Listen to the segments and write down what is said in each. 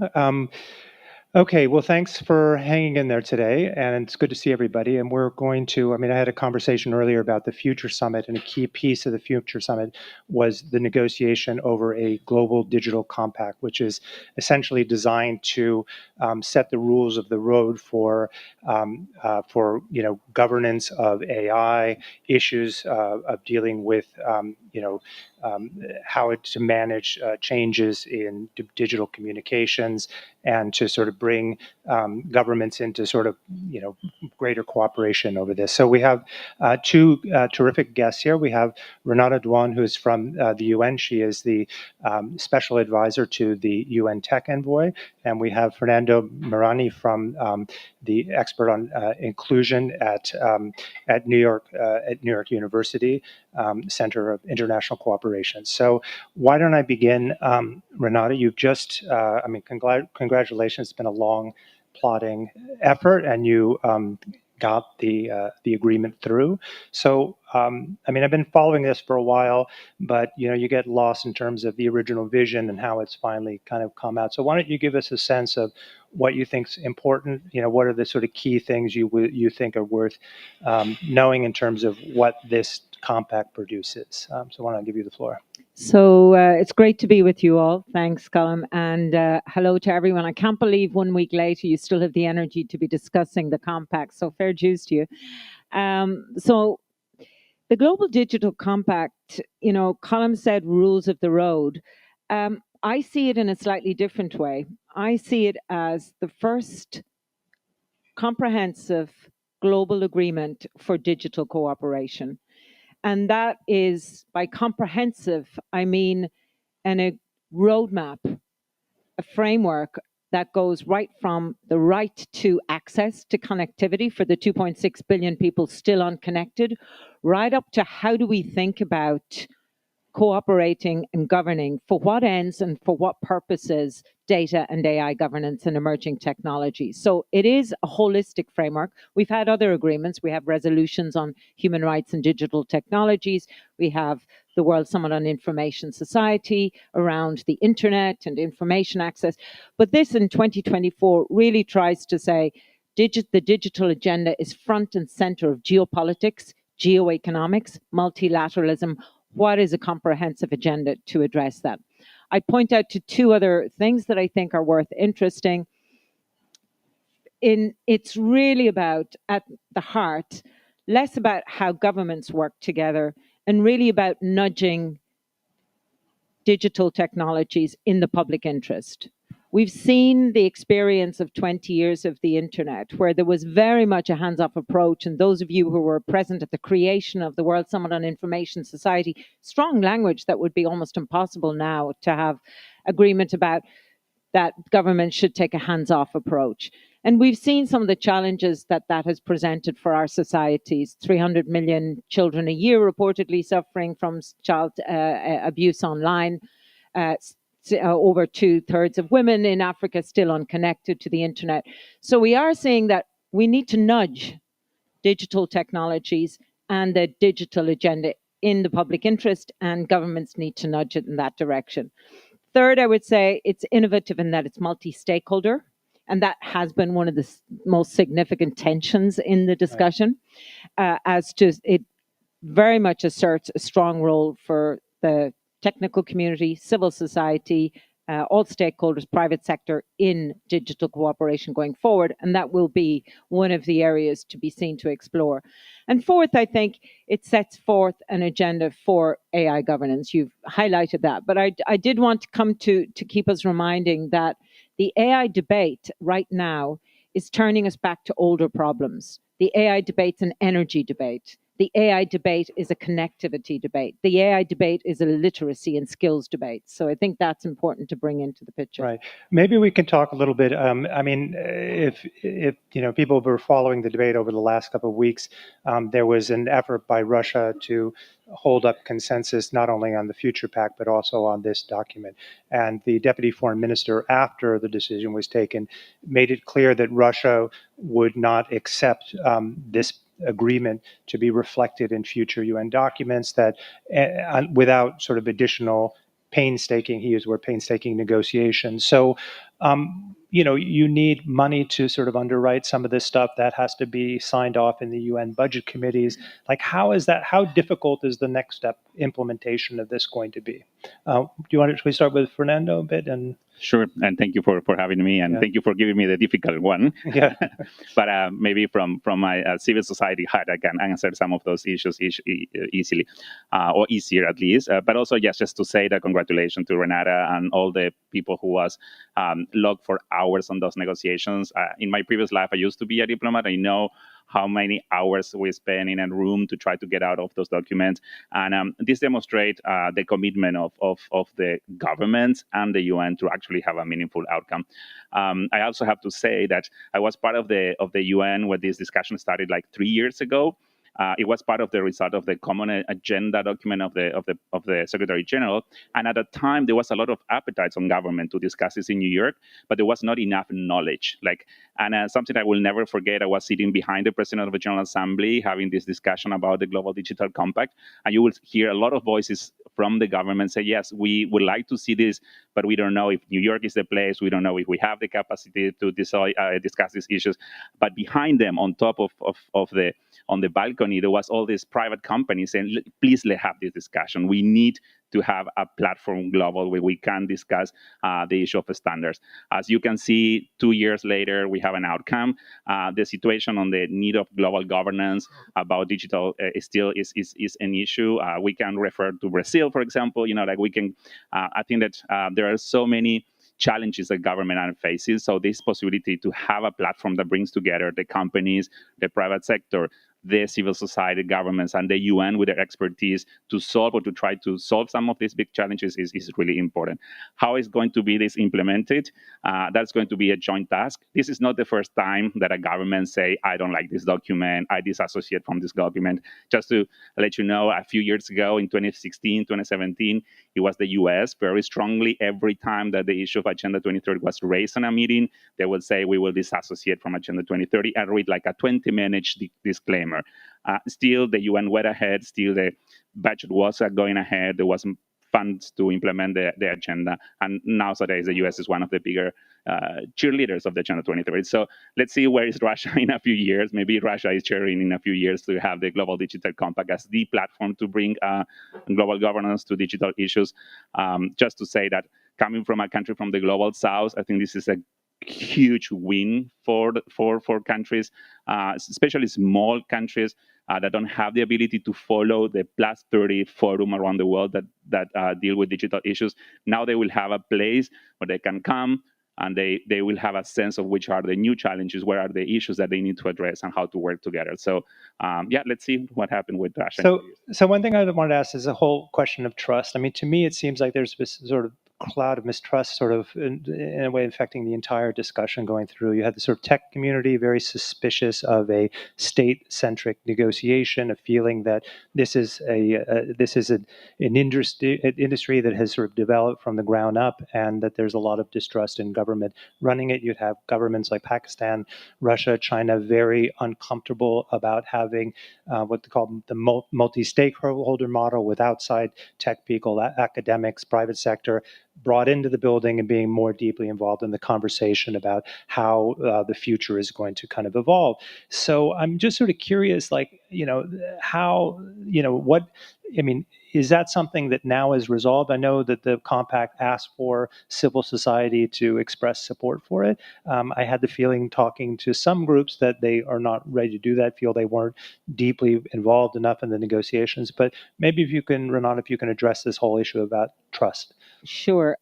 you. Okay, well, thanks for hanging in there today, and it's good to see everybody. And we're going to, I had a conversation earlier about the Future Summit, and a key piece of the Future Summit was the negotiation over a global digital compact, which is essentially designed to set the rules of the road for governance of AI, issues of dealing with how to manage changes in digital communications, and to sort of bring governments into sort of greater cooperation over this. So we have two terrific guests here. We have Renata Dwan, who is from the UN. She is the special advisor to the UN Tech Envoy, and we have Fernando Marani from the expert on inclusion at New York University Center of International Cooperation. So why don't I begin, Renata? You've just, congratulations. It's been a long, plotting effort, and you got the agreement through. So, I've been following this for a while, but you get lost in terms of the original vision and how it's finally kind of come out. So, why don't you give us a sense of what you think's important? What are the sort of key things you think are worth knowing in terms of what this compact produces? So, why don't I give you the floor? So it's great to be with you all. Thanks, Colum. And hello to everyone. I can't believe 1 week later you still have the energy to be discussing the compact. So fair dues to you. So the Global Digital Compact, Colum said rules of the road. I see it in a slightly different way. I see it as the first comprehensive global agreement for digital cooperation. And that is, by comprehensive, I mean a roadmap, a framework that goes right from the right to access to connectivity for the 2.6 billion people still unconnected, right up to how do we think about cooperating and governing, for what ends and for what purposes, data and AI governance and emerging technologies. So it is a holistic framework. We've had other agreements. We have resolutions on human rights and digital technologies. We have the World Summit on Information Society around the internet and information access. But this in 2024 really tries to say the digital agenda is front and center of geopolitics, geoeconomics, multilateralism. What is a comprehensive agenda to address that? I point out to two other things that I think are worth interesting. It's really about, at the heart, less about how governments work together and really about nudging digital technologies in the public interest. We've seen the experience of 20 years of the internet, where there was very much a hands-off approach. And those of you who were present at the creation of the World Summit on Information Society, strong language that would be almost impossible now to have agreement about, that government should take a hands-off approach. And we've seen some of the challenges that has presented for our societies. 300 million children a year reportedly suffering from child abuse online. Over 2/3 of women in Africa still unconnected to the internet. So we are saying that we need to nudge digital technologies and the digital agenda in the public interest, and governments need to nudge it in that direction. Third, I would say it's innovative in that it's multi-stakeholder, and that has been one of the most significant tensions in the discussion, as to it very much asserts a strong role for the technical community, civil society, all stakeholders, private sector in digital cooperation going forward. And that will be one of the areas to be seen to explore. And fourth, I think it sets forth an agenda for AI governance. You've highlighted that. But I did want to come to keep us reminding that the AI debate right now is turning us back to older problems. The AI debate's an energy debate. The AI debate is a connectivity debate. The AI debate is a literacy and skills debate. So I think that's important to bring into the picture. Right. Maybe we can talk a little bit. If people were following the debate over the last couple of weeks, there was an effort by Russia to hold up consensus not only on the Future Pact but also on this document. And the deputy foreign minister, after the decision was taken, made it clear that Russia would not accept this agreement to be reflected in future UN documents, that without sort of additional painstaking, he used the word painstaking negotiations. So, you need money to sort of underwrite some of this stuff that has to be signed off in the UN budget committees. Like, how difficult is the next step implementation of this going to be? Do you want to start with Fernando a bit? And Sure, and thank you for having me, and thank you for giving me the difficult one. Yeah. But maybe from my civil society hat, I can answer some of those issues easily, or easier at least. But also, yes, just to say that congratulations to Renata and all the people who was logged for hours on those negotiations. In my previous life, I used to be a diplomat. I know how many hours we spend in a room to try to get out of those documents. And this demonstrates the commitment of the governments and the UN to actually have a meaningful outcome. I also have to say that I was part of the UN when this discussion started like 3 years ago. It was part of the result of the common agenda document of the Secretary General, and at the time there was a lot of appetite on government to discuss this in New York, but there was not enough knowledge. And something I will never forget, I was sitting behind the President of the General Assembly having this discussion about the Global Digital Compact, and you will hear a lot of voices from the government say, yes, we would like to see this, but we don't know if New York is the place. We don't know if we have the capacity to discuss these issues. But behind them, on top of the balcony, there was all these private companies saying, please let's have this discussion. We need to have a platform global where we can discuss the issue of standards. As you can see, 2 years later, we have an outcome. The situation on the need of global governance about digital is an issue. We can refer to Brazil, for example. I think that there are so many challenges that government faces. So this possibility to have a platform that brings together the companies, the private sector, the civil society, governments, and the UN with their expertise to solve or to try to solve some of these big challenges is really important. How is going to be this implemented? That's going to be a joint task. This is not the first time that a government say, I don't like this document, I disassociate from this document. Just to let you know, a few years ago in 2016, 2017, it was the US very strongly. Every time that the issue of Agenda 2030 was raised in a meeting, they would say, we will disassociate from Agenda 2030 and read like a 20-minute disclaimer. Still, the UN went ahead. Still, the budget was going ahead. There wasn't funds to implement the agenda. And nowadays, the US is one of the bigger cheerleaders of the Agenda 2030. So let's see where is Russia in a few years. Maybe Russia is cheering in a few years to have the Global Digital Compact as the platform to bring global governance to digital issues. Just to say that coming from a country from the global south, I think this is a huge win for countries, especially small countries that don't have the ability to follow the plus 30 forum around the world that deal with digital issues. Now they will have a place where they can come and they will have a sense of which are the new challenges, where are the issues that they need to address, and how to work together. So, let's see what happened with Russia. So one thing I wanted to ask is the whole question of trust. I mean, to me, it seems like there's this sort of cloud of mistrust sort of in a way affecting the entire discussion going through. You had the sort of tech community very suspicious of a state-centric negotiation, a feeling that this is an industry that has sort of developed from the ground up, and that there's a lot of distrust in government running it. You'd have governments like Pakistan, Russia, China very uncomfortable about having what they call the multi-stakeholder model with outside tech people, academics, private sector, brought into the building and being more deeply involved in the conversation about how the future is going to kind of evolve. So I'm just sort of curious, is that something that now is resolved? I know that the compact asked for civil society to express support for it. I had the feeling talking to some groups that they are not ready to do that, feel they weren't deeply involved enough in the negotiations. But maybe if you can, Renata, if you can address this whole issue about trust. Sure.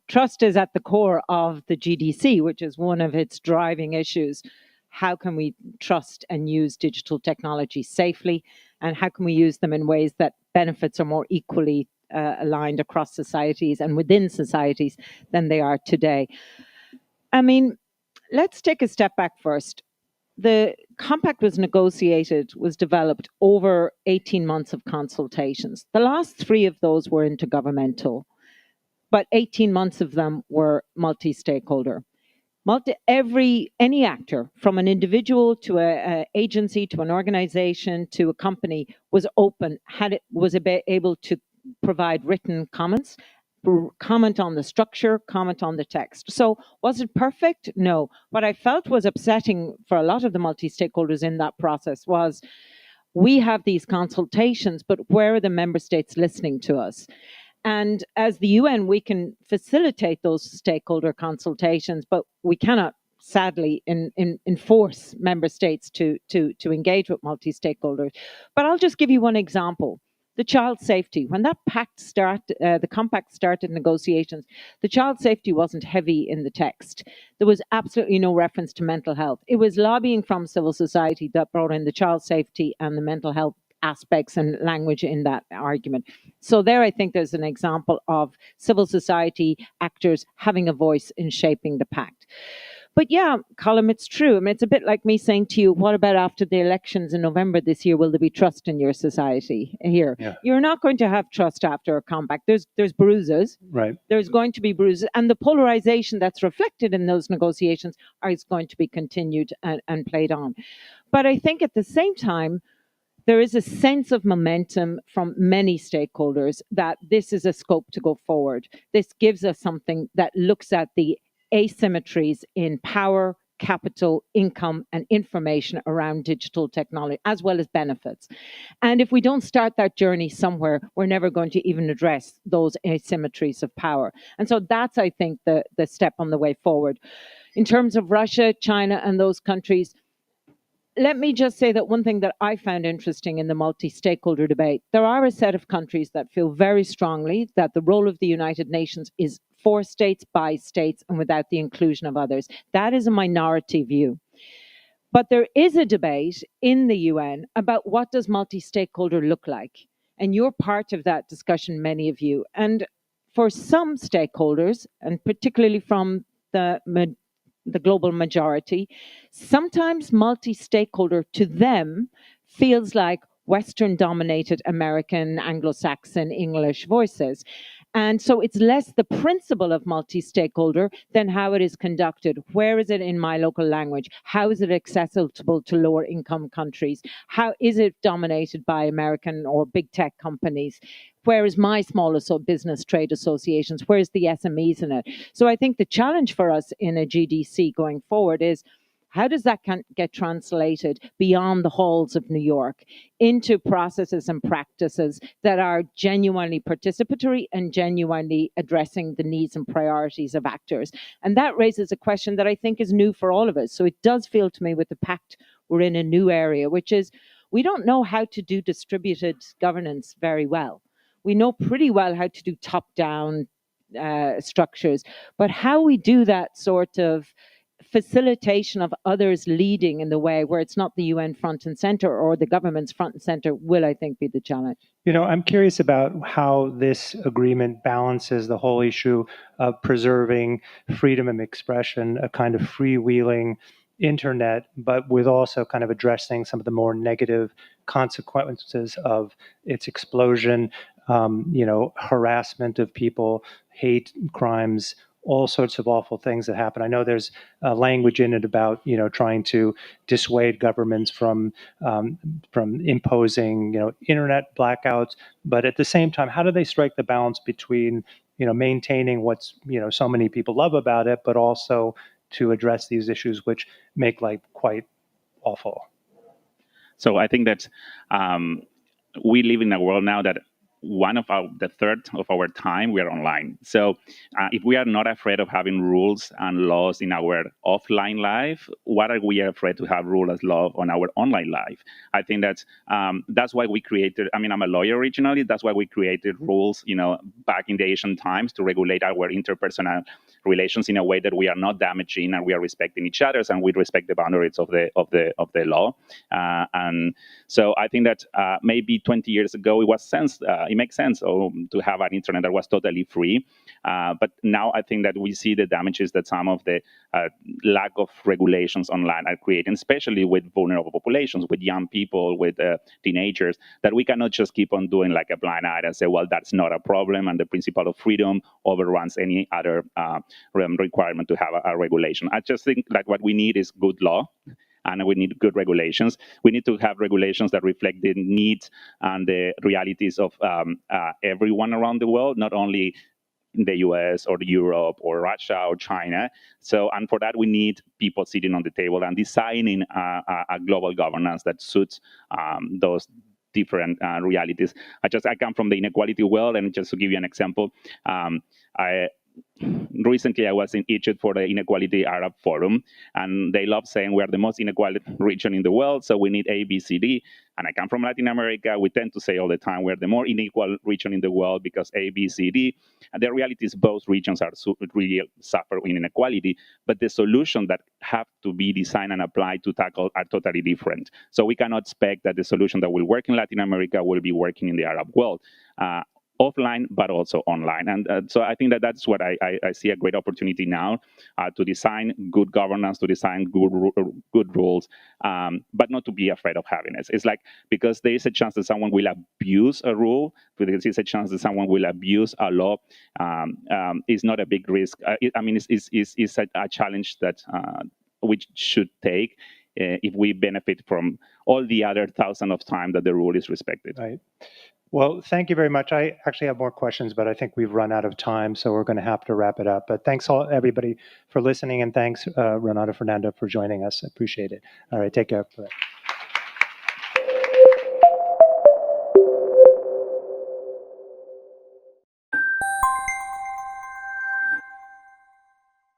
Trust is at the core of the GDC, which is one of its driving issues. How can we trust and use digital technology safely? And how can we use them in ways that benefits are more equally aligned across societies and within societies than they are today? I mean, let's take a step back first. The compact was developed over 18 months of consultations. The last 3 of those were intergovernmental, but 18 months of them were multi-stakeholder. Any actor, from an individual to an agency to an organization to a company, was open, was able to provide written comments, comment on the structure, comment on the text. So was it perfect? No. What I felt was upsetting for a lot of the multi-stakeholders in that process was we have these consultations, but where are the member states listening to us? And as the UN, we can facilitate those stakeholder consultations, but we cannot, sadly, enforce member states to engage with multi-stakeholders. But I'll just give you one example. The child safety. When that the compact started negotiations, the child safety wasn't heavy in the text. There was absolutely no reference to mental health. It was lobbying from civil society that brought in the child safety and the mental health aspects and language in that argument. So there, I think there's an example of civil society actors having a voice in shaping the pact. But yeah, Colum, it's true. I mean, it's a bit like me saying to you, what about after the elections in November this year? Will there be trust in your society here? Yeah. You're not going to have trust after a compact. There's bruises. Right. There's going to be bruises. And the polarization that's reflected in those negotiations is going to be continued and played on. But I think at the same time, there is a sense of momentum from many stakeholders that this is a scope to go forward. This gives us something that looks at the asymmetries in power, capital, income, and information around digital technology, as well as benefits. And if we don't start that journey somewhere, we're never going to even address those asymmetries of power. And so that's, I think, the step on the way forward. In terms of Russia, China, and those countries, let me just say that one thing that I found interesting in the multi-stakeholder debate, there are a set of countries that feel very strongly that the role of the United Nations is for states, by states, and without the inclusion of others. That is a minority view. But there is a debate in the UN about what does multi-stakeholder look like. And you're part of that discussion, many of you. And for some stakeholders, and particularly from the global majority, sometimes multi-stakeholder to them feels like Western-dominated American, Anglo-Saxon, English voices. And so it's less the principle of multi-stakeholder than how it is conducted. Where is it in my local language? How is it accessible to lower income countries? How is it dominated by American or big tech companies? Where is my smallest business trade associations? Where's the SMEs in it? So I think the challenge for us in a GDC going forward is, how does that get translated beyond the halls of New York into processes and practices that are genuinely participatory and genuinely addressing the needs and priorities of actors? And that raises a question that I think is new for all of us. So it does feel to me with the pact, we're in a new area, which is we don't know how to do distributed governance very well. We know pretty well how to do top-down structures, but how we do that sort of facilitation of others leading in the way where it's not the UN front and center or the government's front and center will, I think, be the challenge. You know, I'm curious about how this agreement balances the whole issue of preserving freedom of expression, a kind of freewheeling internet, but with also kind of addressing some of the more negative consequences of its explosion, harassment of people, hate crimes, all sorts of awful things that happen. I know there's language in it about trying to dissuade governments from imposing internet blackouts, but at the same time, how do they strike the balance between maintaining what's so many people love about it, but also to address these issues which make life quite awful? So I think that we live in a world now that the third of our time we are online. So if we are not afraid of having rules and laws in our offline life, what are we afraid to have rules and law on our online life? I think that's why we created, I'm a lawyer originally, that's why we created rules, back in the ancient times to regulate our interpersonal relations in a way that we are not damaging and we are respecting each other and we respect the boundaries of the law. And so I think that maybe 20 years ago it makes sense to have an internet that was totally free. But now I think that we see the damages that some of the lack of regulations online are creating, especially with vulnerable populations, with young people, with teenagers, that we cannot just keep on doing like a blind eye and say, well, that's not a problem, and the principle of freedom overruns any other requirement to have a regulation. I just think like what we need is good law. and we need good regulations. We need to have regulations that reflect the needs and the realities of everyone around the world, not only in the US or Europe or Russia or China. So, and for that, we need people sitting on the table and designing a global governance that suits those different realities. I come from the inequality world, and just to give you an example, recently I was in Egypt for the Inequality Arab Forum, and they love saying we are the most inequal region in the world, so we need A, B, C, D. And I come from Latin America. We tend to say all the time we're the more unequal region in the world because A, B, C, D. And the reality is both regions are really suffer in inequality, but the solution that have to be designed and applied to tackle are totally different. So we cannot expect that the solution that will work in Latin America will be working in the Arab world. Offline, but also online. And so I think that that's what I see a great opportunity now to design good governance, to design good rules, but not to be afraid of having it. It's like, because there is a chance that someone will abuse a rule, there is a chance that someone will abuse a law. It's not a big risk. It's a challenge that we should take if we benefit from all the other thousands of times that the rule is respected. Right. Well, thank you very much. I actually have more questions, but I think we've run out of time, so we're going to have to wrap it up. But thanks everybody for listening, and thanks Renata, Fernando, for joining us. I appreciate it. All right, take care.